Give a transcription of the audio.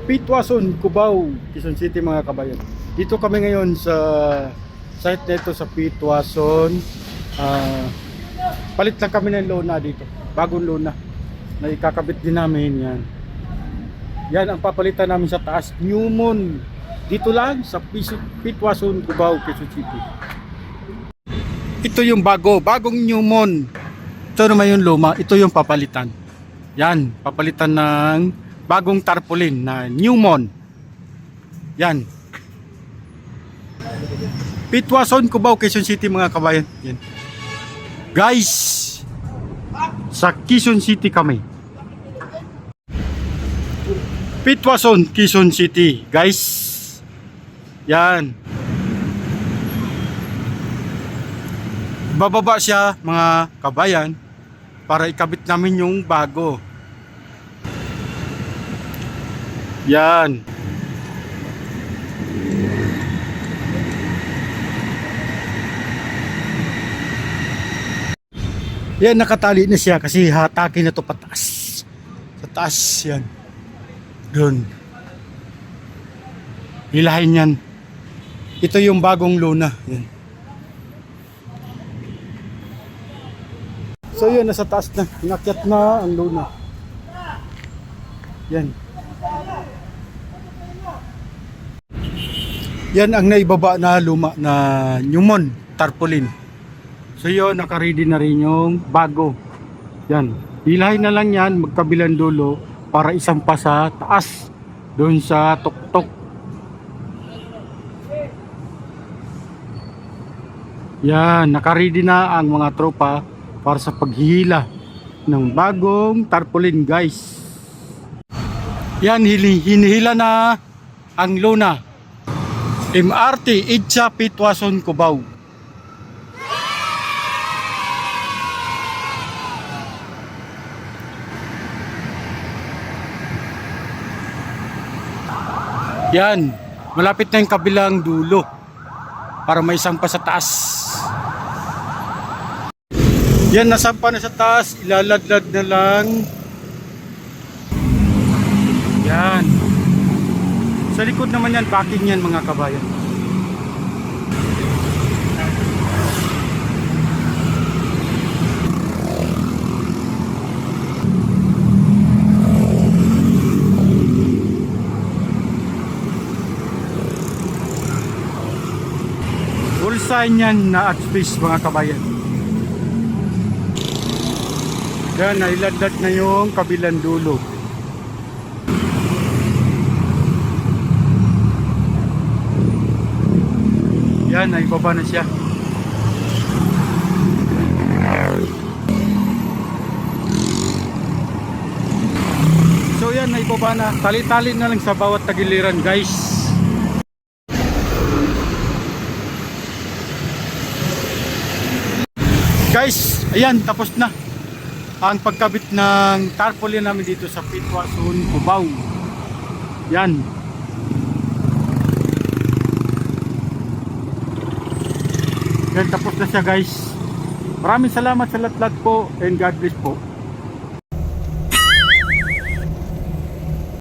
Pitwason, Cubao, Quezon City mga kabayan. Dito kami ngayon sa site nito sa Pitwason. Palit lang kami ng lona dito. Bagong lona. Na ikakabit din namin yan. Yan ang papalitan namin sa taas. Newmon. Dito lang sa Pitwason, Cubao, Quezon City. Ito yung bagong Newmon. Ito naman yung luma. Ito yung papalitan. Yan, papalitan ng bagong tarpaulin na Newmon. Yan. Pitwason, Cubao, Quezon City mga kabayan. Yan. Guys, sa Quezon City kami. Pitwason, Quezon City. Guys, yan. Bababa siya mga kabayan para ikabit namin yung bago. Yan. Yan, nakatali na siya kasi hatakin na to pataas. Sa taas yan. Doon. Hilahin yan. Ito yung bagong luna. Yan. So yun, nasa taas na. Inakyat na ang luna. Yan. Yan ang naibaba na luma na Newmon tarpaulin. So yun, naka-ready na rin yung bago. Yan. Hilahin na lang yan, magkabilang dulo para isang pa sa taas. Doon sa tuktok. Yan, naka-ready na ang mga tropa para sa paghihila ng bagong tarpaulin, guys. Yan, hinihila na ang luna. MRT Idsa Pitwason, Cubao. Yan, malapit na yung kabilang dulo para may isang pa sa taas. Yan, nasampa na sa taas, ilaladlad na lang. Yan. Sa likod naman yan, backing yan mga kabayan. Full sign yan na at space mga kabayan. Yan, nailadlad na yung kabilang dulo. Yan, naibaba na siya. So yan, naibaba na. Tali-tali na lang sa bawat tagiliran, guys. Guys, ayan, tapos na ang pagkabit ng tarpaulin namin dito sa Pitwason, Cubao. Yan. Yan, tapos na siya, guys. Maraming salamat sa lahat po and God bless po.